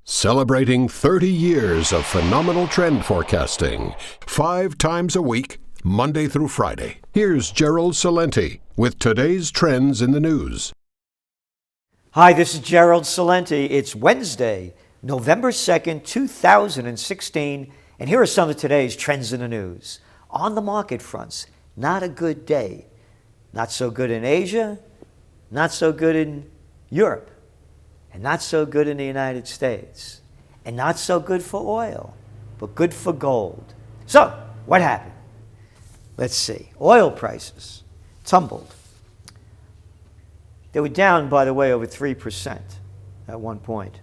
Celebrating 30 years of phenomenal trend forecasting, 5 times a week, Monday through Friday. Here's Gerald Celente with today's trends in the news. Hi, this is Gerald Celente. It's Wednesday, November 2nd, 2016, and here are some of today's trends in the news. On the market fronts, not a good day. Not so good in Asia, not so good in Europe, and not so good in the United States, and not so good for oil, but good for gold. So, what happened? Let's see. Oil prices tumbled. They were down, by the way, over 3% at one point.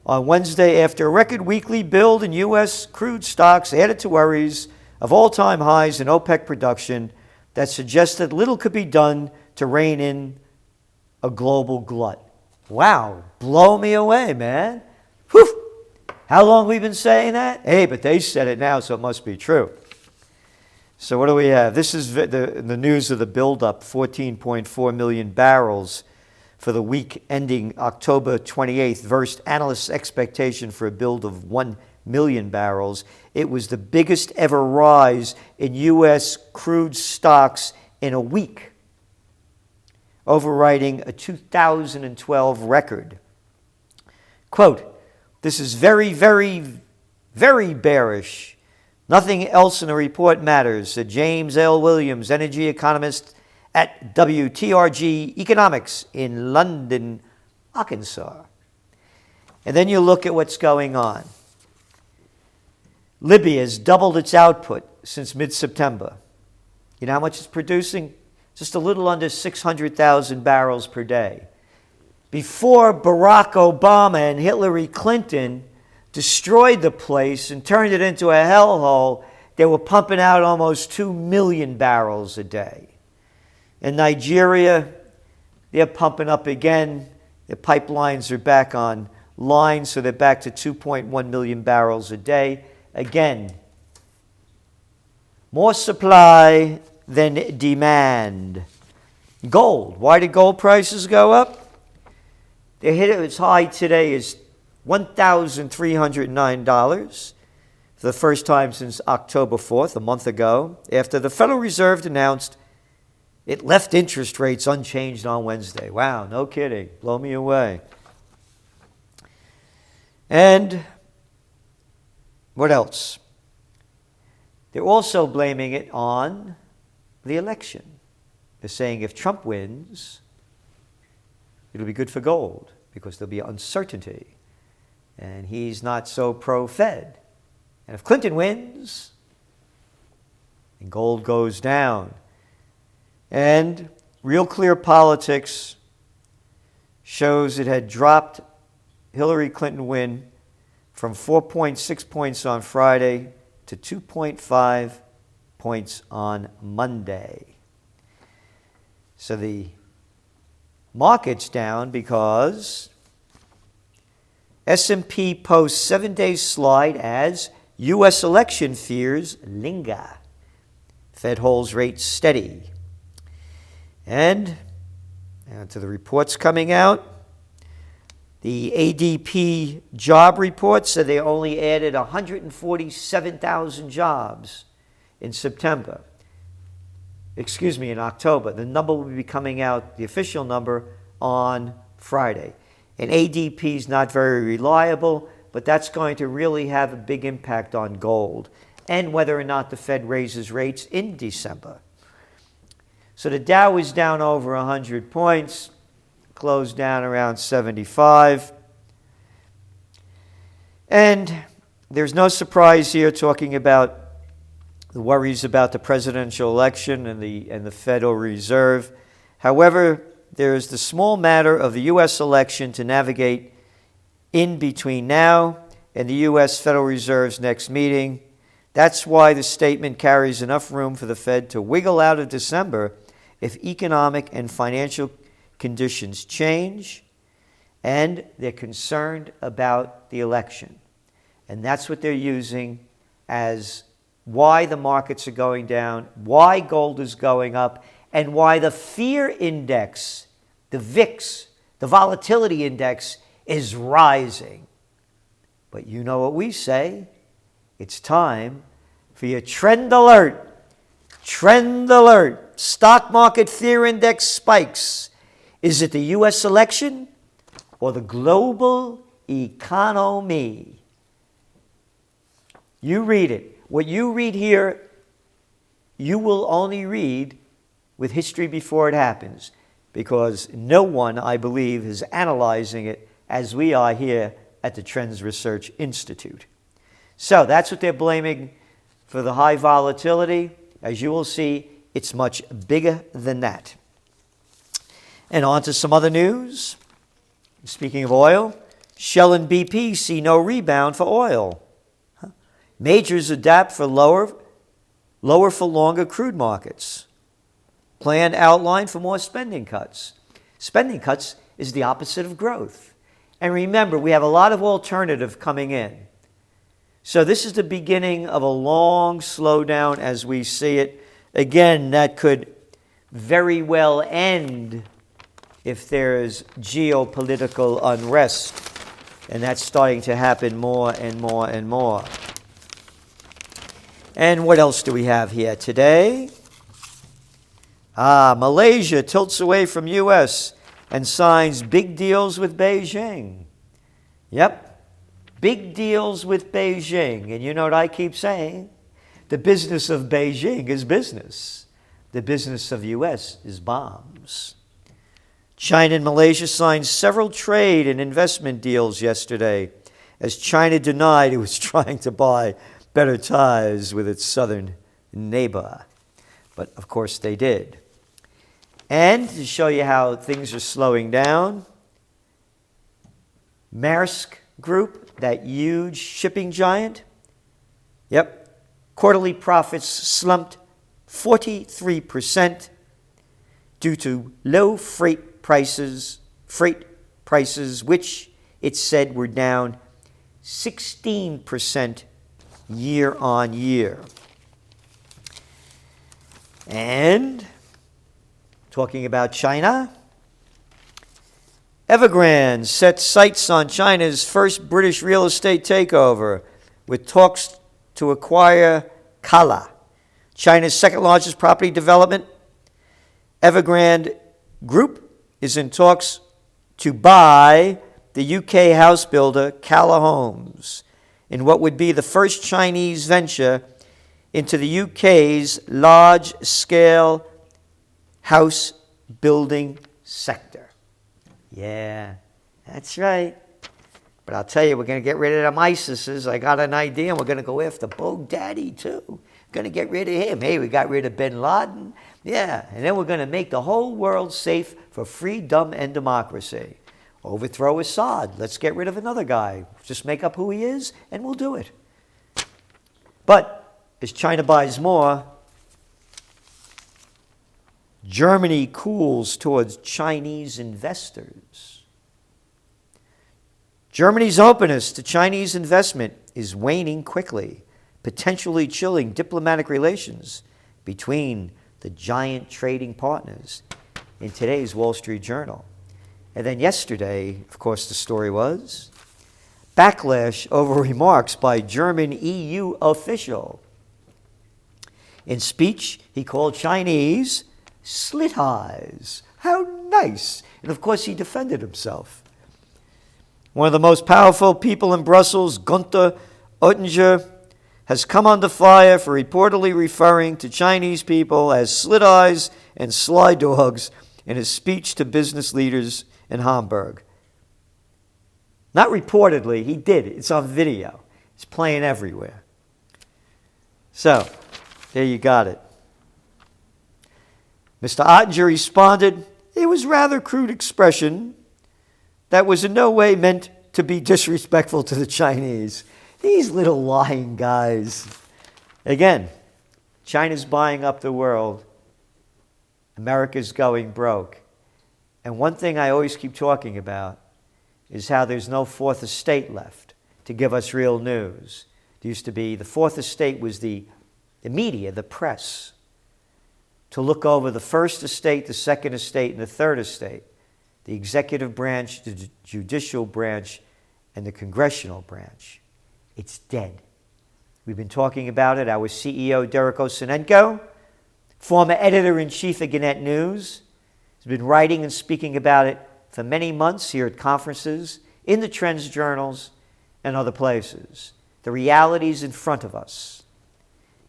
On Wednesday, after a record weekly build in U.S. crude stocks added to worries of all-time highs in OPEC production that suggested little could be done to rein in a global glut. Wow, blow me away, man. Whew. How long we been saying that? Hey, but they said it now, so it must be true. So what do we have? This is the news of the buildup, 14.4 million barrels for the week ending October 28th versus analysts' expectation for a build of 1 million barrels. It was the biggest ever rise in U.S. crude stocks in a week, overriding a 2012 record. Quote, "This is very, very, very bearish. Nothing else in the report matters," said James L. Williams, energy economist at WTRG Economics in London, Arkansas. And then you look at what's going on. Libya has doubled its output since mid-September. You know how much it's producing? Just a little under 600,000 barrels per day. Before Barack Obama and Hillary Clinton destroyed the place and turned it into a hellhole, they were pumping out almost 2 million barrels a day. In Nigeria, they're pumping up again. The pipelines are back online, so they're back to 2.1 million barrels a day. Again, more supply than demand. Gold. Why did gold prices go up? They hit its high today is $1,309 for the first time since October 4th, a month ago, after the Federal Reserve announced it left interest rates unchanged on Wednesday. Wow, no kidding. Blow me away. And what else? They're also blaming it on the election. They're saying if Trump wins, it'll be good for gold because there'll be uncertainty. And he's not so pro-Fed. And if Clinton wins, then gold goes down. And Real Clear Politics shows it had dropped Hillary Clinton win from 4.6 points on Friday to 2.5 points on Monday. So the market's down because S&P posts 7-day slide as U.S. election fears linger. Fed holds rates steady. And to the reports coming out, the ADP job report said they only added 147,000 jobs in September. In October. The number will be coming out, the official number, on Friday. And ADP is not very reliable, but that's going to really have a big impact on gold and whether or not the Fed raises rates in December. So the Dow is down over 100 points, closed down around 75. And there's no surprise here talking about the worries about the presidential election and the Federal Reserve. However, there is the small matter of the U.S. election to navigate in between now and the U.S. Federal Reserve's next meeting. That's why the statement carries enough room for the Fed to wiggle out of December if economic and financial conditions change and they're concerned about the election. And that's what they're using as why the markets are going down, why gold is going up, and why the fear index, the VIX, the volatility index, is rising. But you know what we say. It's time for your trend alert. Trend alert. Stock market fear index spikes. Is it the U.S. election or the global economy? You read it. What you read here, you will only read with history before it happens, because no one, I believe, is analyzing it as we are here at the Trends Research Institute. So that's what they're blaming for the high volatility. As you will see, it's much bigger than that. And on to some other news. Speaking of oil, Shell and BP see no rebound for oil. Majors adapt for lower for longer crude markets. Plan outline for more spending cuts. Spending cuts is the opposite of growth. And remember, we have a lot of alternative coming in. So this is the beginning of a long slowdown as we see it. Again, that could very well end if there is geopolitical unrest. And that's starting to happen more and more and more. And what else do we have here today? Malaysia tilts away from U.S. and signs big deals with Beijing. Yep, big deals with Beijing. And you know what I keep saying? The business of Beijing is business. The business of U.S. is bombs. China and Malaysia signed several trade and investment deals yesterday as China denied it was trying to buy better ties with its southern neighbor. But of course they did. And to show you how things are slowing down, Maersk Group, that huge shipping giant, quarterly profits slumped 43% due to low freight prices, which it said were down 16% year on year. And talking about China, Evergrande sets sights on China's first British real estate takeover with talks to acquire Cala, China's second largest property development. Evergrande Group is in talks to buy the UK house builder Cala Homes in what would be the first Chinese venture into the UK's large-scale house building sector. Yeah, that's right. But I'll tell you, we're going to get rid of them ISISes. I got an idea, and we're going to go after Baghdadi, too. Going to get rid of him. Hey, we got rid of bin Laden. Yeah, and then we're going to make the whole world safe for freedom and democracy. Overthrow Assad. Let's get rid of another guy. Just make up who he is, and we'll do it. But as China buys more, Germany cools towards Chinese investors. Germany's openness to Chinese investment is waning quickly, potentially chilling diplomatic relations between the giant trading partners in today's Wall Street Journal. And then yesterday, of course, the story was backlash over remarks by German EU official. In speech, he called Chinese slit eyes. How nice. And of course, he defended himself. One of the most powerful people in Brussels, Günther Oettinger, has come under fire for reportedly referring to Chinese people as slit eyes and sly dogs in his speech to business leaders in Hamburg. Not reportedly, he did it. It's on video. It's playing everywhere. So, there you got it. Mr. Oettinger responded, it was rather crude expression that was in no way meant to be disrespectful to the Chinese. These little lying guys. Again, China's buying up the world. America's going broke. And one thing I always keep talking about is how there's no fourth estate left to give us real news. There used to be, the fourth estate was the media, the press, to look over the first estate, the second estate, and the third estate, the executive branch, the judicial branch, and the congressional branch. It's dead. We've been talking about it. Our CEO, Gerald Celente, former editor-in-chief of Gannett News, has been writing and speaking about it for many months here at conferences, in the Trends journals, and other places. The reality is in front of us.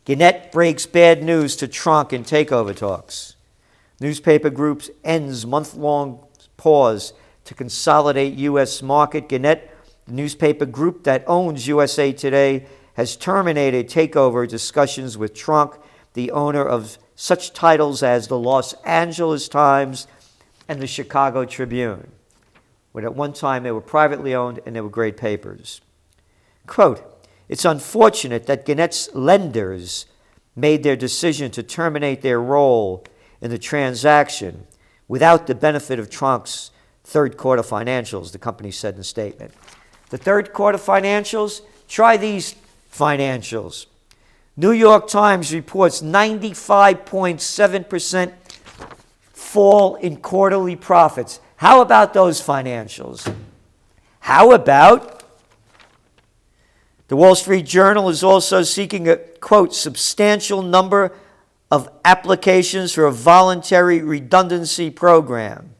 Gannett breaks bad news to Trump in takeover talks. Newspaper groups ends month-long pause to consolidate U.S. market. Gannett, the newspaper group that owns USA Today, has terminated takeover discussions with Trump, the owner of such titles as the Los Angeles Times and the Chicago Tribune, when at one time they were privately owned and they were great papers. Quote, "It's unfortunate that Gannett's lenders made their decision to terminate their role in the transaction without the benefit of Trump's third quarter financials," the company said in a statement. The third quarter financials? Try these financials. New York Times reports 95.7% fall in quarterly profits. How about those financials? How about the Wall Street Journal is also seeking a, quote, substantial number of applications for a voluntary redundancy program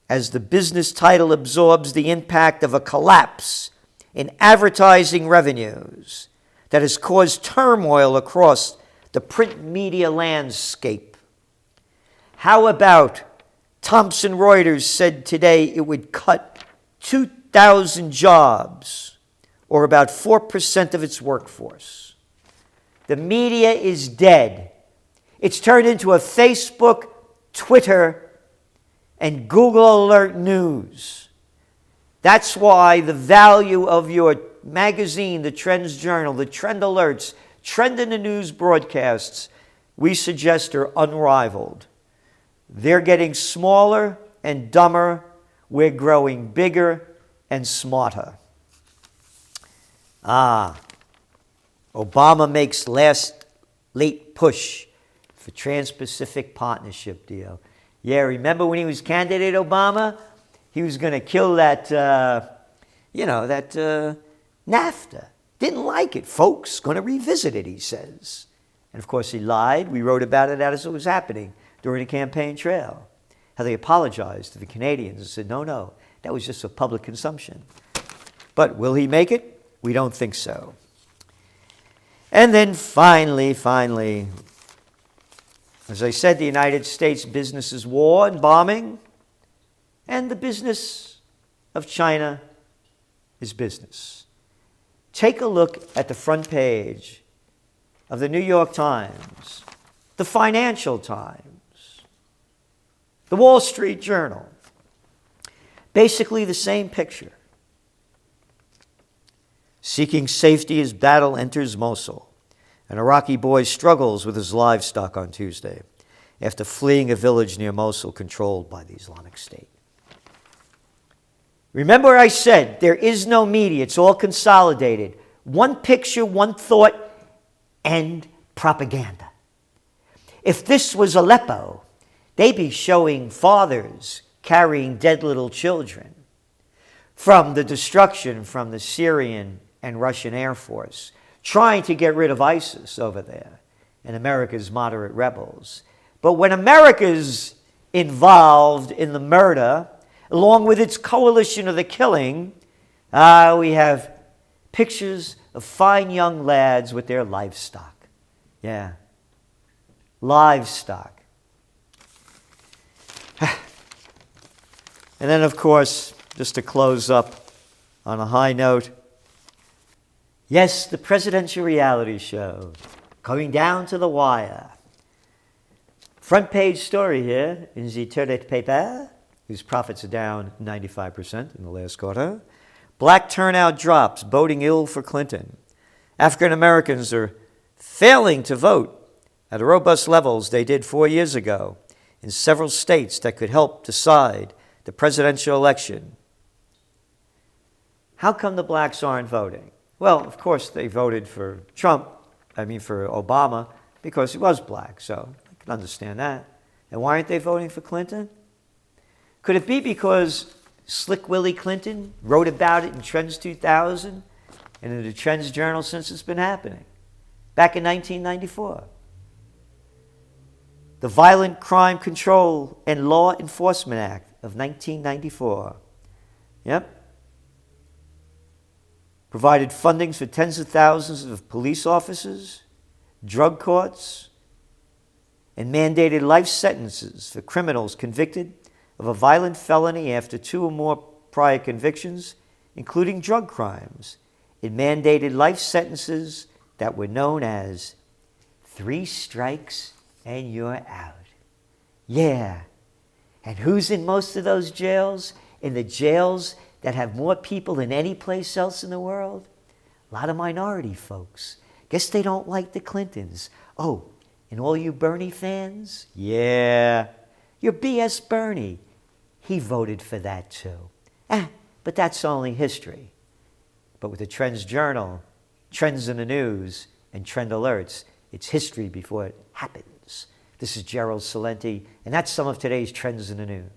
as the business title absorbs the impact of a collapse in advertising revenues that has caused turmoil across the print media landscape. How about Thomson Reuters said today it would cut 2,000 jobs, or about 4% of its workforce. The media is dead. It's turned into a Facebook, Twitter, and Google Alert News. That's why the value of your magazine, the Trends Journal, the Trend Alerts, Trend in the News broadcasts, we suggest are unrivaled. They're getting smaller and dumber. We're growing bigger and smarter. Obama makes late push for Trans-Pacific Partnership deal. Yeah, remember when he was candidate Obama? He was going to kill that, NAFTA. Didn't like it, folks. Going to revisit it, he says. And of course he lied. We wrote about it as it was happening during the campaign trail. How they apologized to the Canadians and said, no, that was just for public consumption. But will he make it? We don't think so. And then finally, as I said, the United States business is war and bombing, and the business of China is business. Take a look at the front page of the New York Times, the Financial Times, the Wall Street Journal. Basically the same picture. Seeking safety as battle enters Mosul. An Iraqi boy struggles with his livestock on Tuesday after fleeing a village near Mosul controlled by the Islamic State. Remember I said there is no media. It's all consolidated. One picture, one thought, and propaganda. If this was Aleppo, they'd be showing fathers carrying dead little children from the destruction from the Syrian and Russian Air Force, trying to get rid of ISIS over there and America's moderate rebels. But when America's involved in the murder, along with its coalition of the killing, we have pictures of fine young lads with their livestock. Yeah, livestock. And then, of course, just to close up on a high note, yes, the presidential reality show, coming down to the wire. Front page story here in the toilet paper, whose profits are down 95% in the last quarter. Black turnout drops, boding ill for Clinton. African Americans are failing to vote at robust levels they did 4 years ago in several states that could help decide the presidential election. How come the blacks aren't voting? Well, of course, they voted for for Obama, because he was black, so I can understand that. And why aren't they voting for Clinton? Could it be because Slick Willie Clinton wrote about it in Trends 2000 and in the Trends Journal since it's been happening, back in 1994. The Violent Crime Control and Law Enforcement Act of 1994. Yep. Provided fundings for tens of thousands of police officers, drug courts, and mandated life sentences for criminals convicted of a violent felony after 2 or more prior convictions, including drug crimes. It mandated life sentences that were known as 3 strikes and you're out. Yeah. And who's in most of those jails? In the jails that have more people than any place else in the world? A lot of minority folks. Guess they don't like the Clintons. Oh, and all you Bernie fans? Yeah. You're BS Bernie. He voted for that too. But that's only history. But with the Trends Journal, Trends in the News, and Trend Alerts, it's history before it happens. This is Gerald Celente, and that's some of today's Trends in the News.